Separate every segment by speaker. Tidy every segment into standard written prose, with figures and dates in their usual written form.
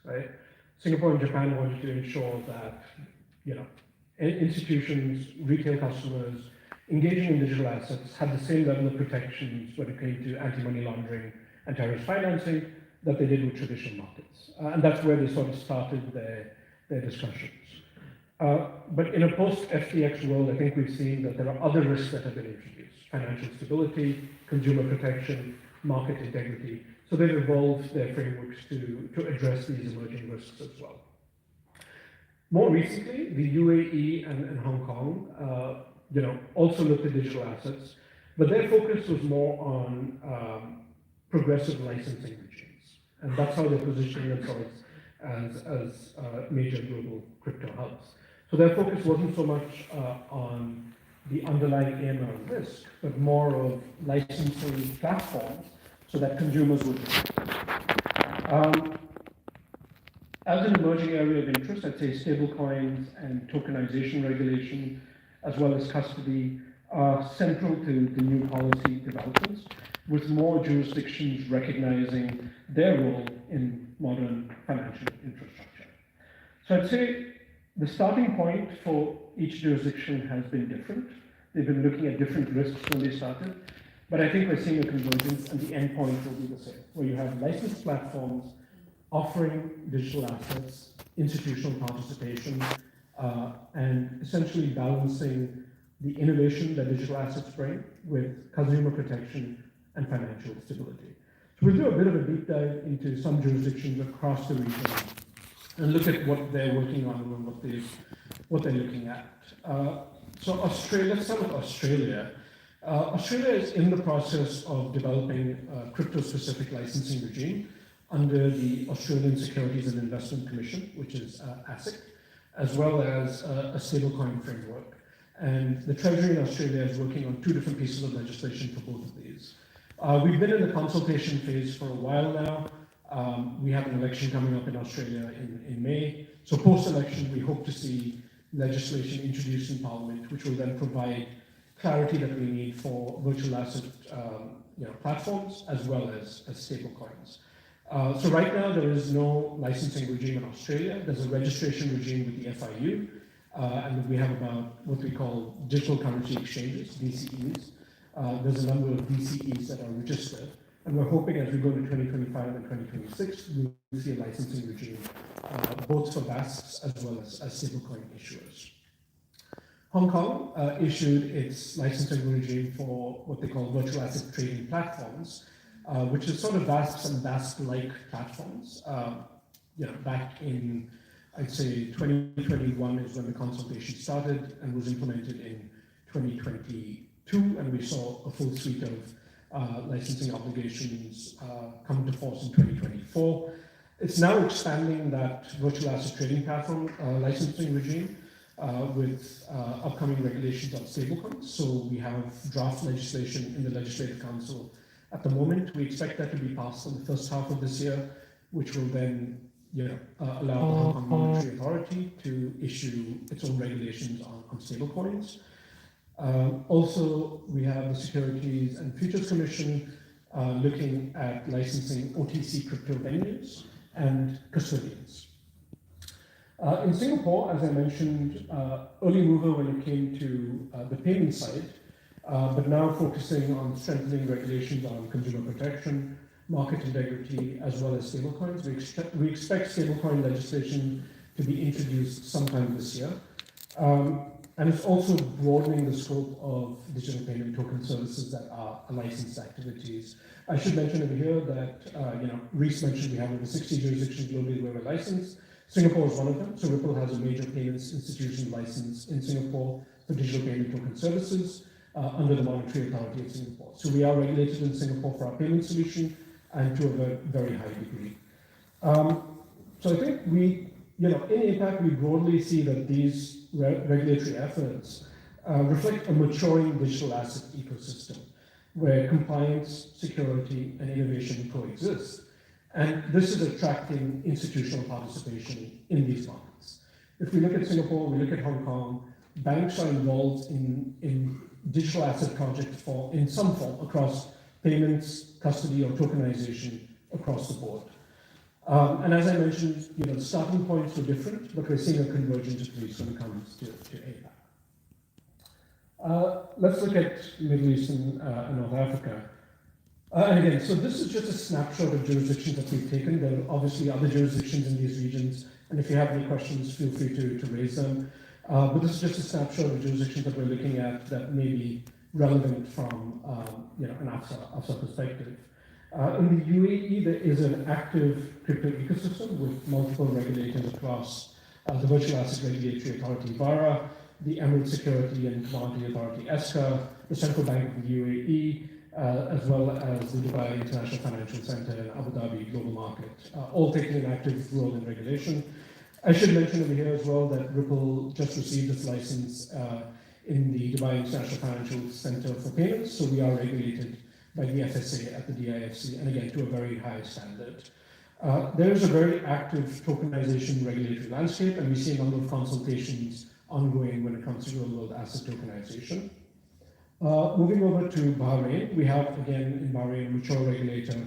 Speaker 1: right? Singapore and Japan wanted to ensure that, you know, institutions, retail customers engaging in digital assets had the same level of protections when it came to anti-money laundering and terrorist financing that they did with traditional markets. And that's where they sort of started their discussions. But in a post-FTX world, I think we've seen that there are other risks that have been introduced: financial stability, consumer protection, market integrity. So they've evolved their frameworks to address these emerging risks as well. More recently, the UAE and Hong Kong, also looked at digital assets, but their focus was more on progressive licensing regimes, and that's how they're positioning themselves as major global crypto hubs. So their focus wasn't so much on the underlying AML risk, but more of licensing platforms so that consumers would. As an emerging area of interest, I'd say stablecoins and tokenization regulation, as well as custody, are central to the new policy developments, with more jurisdictions recognizing their role in modern financial infrastructure. So I'd say the starting point for each jurisdiction has been different. They've been looking at different risks when they started, but I think we're seeing a convergence, and the end point will be the same, where you have licensed platforms offering digital assets, institutional participation, and essentially balancing the innovation that digital assets bring with consumer protection and financial stability. So we'll do a bit of a deep dive into some jurisdictions across the region and look at what they're working on and what they're looking at. So Australia, let's start with Australia. Australia is in the process of developing a crypto-specific licensing regime under the Australian Securities and Investment Commission, which is ASIC, as well as a stablecoin framework. And the Treasury in Australia is working on two different pieces of legislation for both of these. We've been in the consultation phase for a while now. We have an election coming up in Australia in May. So post-election, we hope to see legislation introduced in Parliament, which will then provide clarity that we need for virtual asset platforms as well as stablecoins. So right now, there is no licensing regime in Australia. There's a registration regime with the FIU, and we have about what we call digital currency exchanges, DCEs. There's a number of DCEs that are registered, and we're hoping as we go to 2025 and 2026, we'll see a licensing regime, both for VASPs as well as stablecoin issuers. Hong Kong issued its licensing regime for what they call virtual asset trading platforms, which is sort of VASPs and VASP-like platforms. Back in, I'd say, 2021 is when the consultation started and was implemented in 2022, and we saw a full suite of licensing obligations come into force in 2024. It's now expanding that virtual asset trading platform licensing regime with upcoming regulations on stablecoins. So we have draft legislation in the Legislative Council at the moment. We expect that to be passed in the first half of this year, which will then allow the Hong Kong Monetary Authority to issue its own regulations on stablecoins. Also, we have the Securities and Futures Commission looking at licensing OTC crypto venues and custodians. In Singapore, as I mentioned, early mover when it came to the payment side, but now focusing on strengthening regulations on consumer protection, market integrity, as well as stablecoins. We expect stablecoin legislation to be introduced sometime this year. And it's also broadening the scope of digital payment token services that are licensed activities. I should mention over here that, Reese mentioned we have over 60 jurisdictions globally where we're licensed. Singapore is one of them. So Ripple has a major payments institution license in Singapore for digital payment token services under the Monetary Authority of Singapore. So we are regulated in Singapore for our payment solution and to a very high degree. So I think in APAC, we broadly see that these regulatory efforts reflect a maturing digital asset ecosystem where compliance, security, and innovation coexist. And this is attracting institutional participation in these markets. If we look at Singapore, we look at Hong Kong, banks are involved in digital asset projects in some form across payments, custody, or tokenization across the board. And as I mentioned, the starting points were different, but we're seeing a convergence at least when it comes to APAC. Let's look at Middle East and North Africa. And again, so this is just a snapshot of jurisdictions that we've taken. There are obviously other jurisdictions in these regions, and if you have any questions, feel free to raise them. But this is just a snapshot of jurisdictions that we're looking at that may be relevant from an AFSA perspective. In the UAE, there is an active crypto ecosystem with multiple regulators across the Virtual Asset Regulatory Authority, VARA, the Emirate Security and Commodity Authority, ESCA, the Central Bank of the UAE, as well as the Dubai International Financial Center and Abu Dhabi Global Market, all taking an active role in regulation. I should mention over here as well that Ripple just received its license in the Dubai International Financial Center for Payments, so we are regulated by the FSA at the DIFC, and again, to a very high standard. There is a very active tokenization regulatory landscape, and we see a number of consultations ongoing when it comes to real-world asset tokenization. Moving over to Bahrain, we have, again, in Bahrain, a mature regulator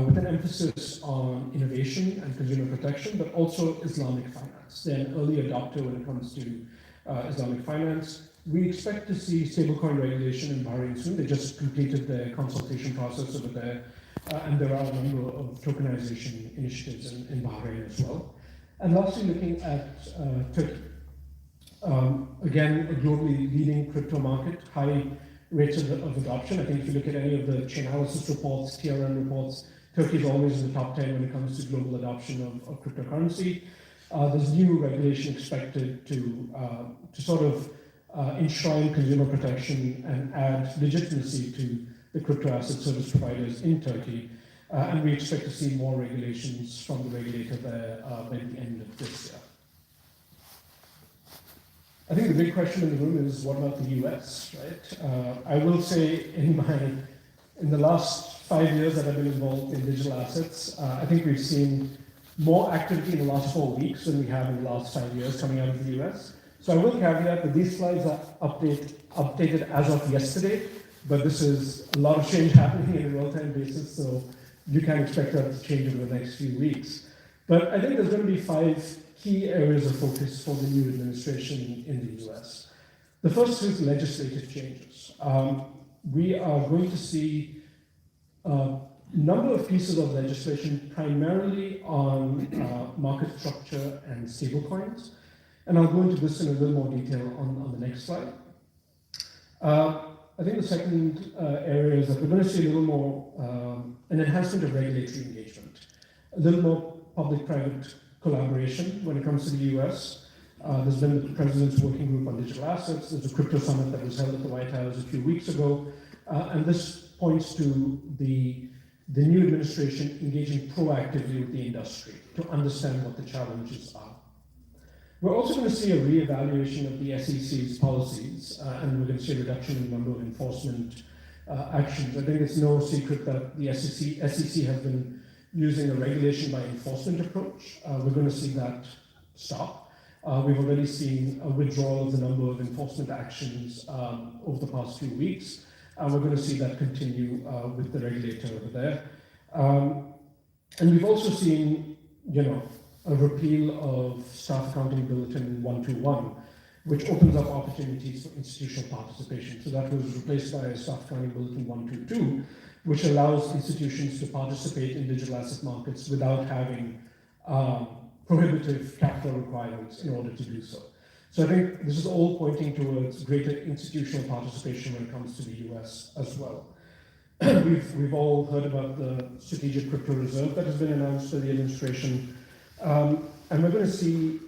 Speaker 1: with an emphasis on innovation and consumer protection, but also Islamic finance. They're an early adopter when it comes to Islamic finance. We expect to see stablecoin regulation in Bahrain soon. They just completed their consultation process over there, and there are a number of tokenization initiatives in Bahrain as well. And lastly, looking at Turkey. Again, a globally leading crypto market, high rates of adoption. I think if you look at any of the Chainalysis reports, TRN reports, Turkey is always in the top 10 when it comes to global adoption of cryptocurrency. There's new regulation expected to sort of enshrine consumer protection and add legitimacy to the crypto asset service providers in Turkey. And we expect to see more regulations from the regulator there by the end of this year. I think the big question in the room is, what about the US, right? I will say in the last 5 years that I've been involved in digital assets, I think we've seen more activity in the last 4 weeks than we have in the last 5 years coming out of the US. So I will caveat that these slides are updated as of yesterday, but this is a lot of change happening in a real-time basis, so you can expect that to change over the next few weeks. But I think there's going to be 5 key areas of focus for the new administration in the US. The first is legislative changes. We are going to see a number of pieces of legislation primarily on market structure and stablecoins. And I'll go into this in a little more detail on the next slide. I think the second area is that we're going to see a little more an enhancement of regulatory engagement, a little more public-private collaboration when it comes to the US. There's been the President's Working Group on Digital Assets. There's a crypto summit that was held at the White House a few weeks ago. And this points to the new administration engaging proactively with the industry to understand what the challenges are. We're also going to see a reevaluation of the SEC's policies, and we're going to see a reduction in the number of enforcement actions. I think it's no secret that the SEC has been using a regulation by enforcement approach. We're going to see that stop. We've already seen a withdrawal of the number of enforcement actions over the past few weeks. We're going to see that continue with the regulator over there. And we've also seen, a repeal of Staff Accounting Bulletin 121, which opens up opportunities for institutional participation. So that was replaced by Staff Accounting Bulletin 122, which allows institutions to participate in digital asset markets without having prohibitive capital requirements in order to do so. So I think this is all pointing towards greater institutional participation when it comes to the US as well. We've all heard about the strategic crypto reserve that has been announced by the administration. And we're going to see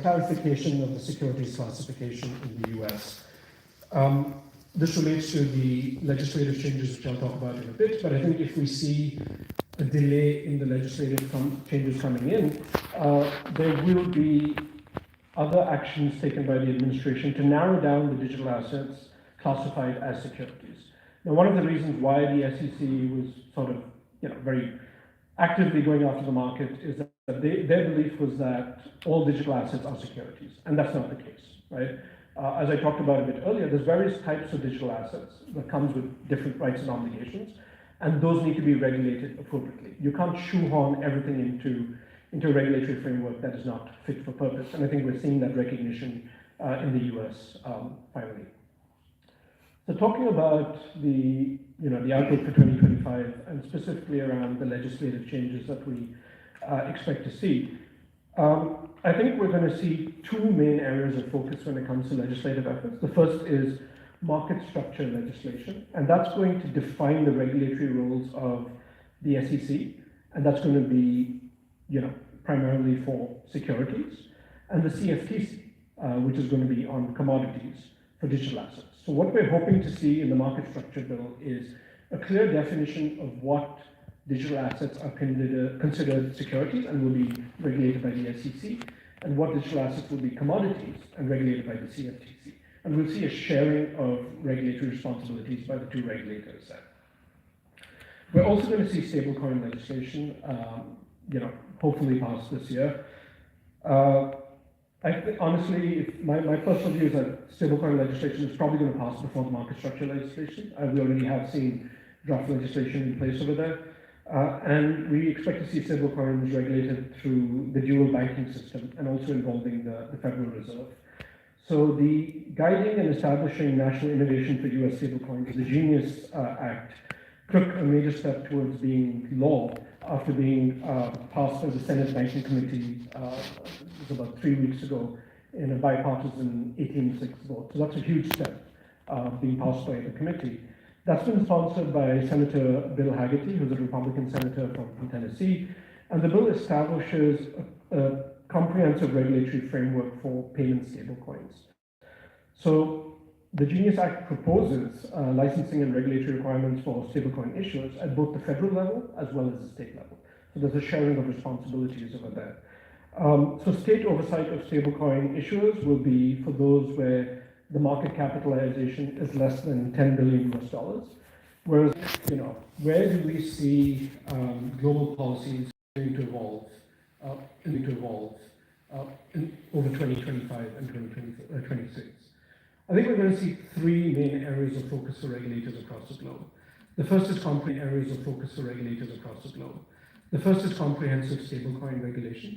Speaker 1: clarification of the securities classification in the US. This relates to the legislative changes, which I'll talk about in a bit, but I think if we see a delay in the legislative changes coming in, there will be other actions taken by the administration to narrow down the digital assets classified as securities. Now, one of the reasons why the SEC was sort of, very actively going after the market is that their belief was that all digital assets are securities, and that's not the case, right? As I talked about a bit earlier, there's various types of digital assets that comes with different rights and obligations. and those need to be regulated appropriately. You can't shoehorn everything into a regulatory framework that is not fit for purpose, and I think we're seeing that recognition in the US finally. So talking about the outlook for 2025 and specifically around the legislative changes that we expect to see, I think we're going to see two main areas of focus when it comes to legislative efforts. The first is market structure legislation, and that's going to define the regulatory roles of the SEC, and that's going to be, primarily for securities, and the CFTC, which is going to be on commodities for digital assets. So what we're hoping to see in the market structure bill is a clear definition of what digital assets are considered securities and will be regulated by the SEC, and what digital assets will be commodities and regulated by the CFTC. And we'll see a sharing of regulatory responsibilities by the two regulators there. We're also going to see stablecoin legislation, hopefully passed this year. I think, honestly, my personal view is that stablecoin legislation is probably going to pass before the market structure legislation. We already have seen draft legislation in place over there. And we expect to see stablecoins regulated through the dual banking system and also involving the Federal Reserve. So the Guiding and Establishing National Innovation for U.S. Stablecoins, the GENIUS Act, took a major step towards being law after being passed by the Senate Banking Committee it was about 3 weeks ago in a bipartisan 18-6 vote. So that's a huge step being passed by the committee. That's been sponsored by Senator Bill Hagerty, who's a Republican senator from Tennessee, and the bill establishes a comprehensive regulatory framework for payment stablecoins. So the GENIUS Act proposes licensing and regulatory requirements for stablecoin issuers at both the federal level as well as the state level. So there's a sharing of responsibilities over there. So state oversight of stablecoin issuers will be for those where the market capitalization is less than $10 billion US. Whereas, where do we see global policies going to evolve over 2025 and 2026? I think we're going to see three main areas of focus for regulators across the globe. The first is comprehensive stablecoin regulation.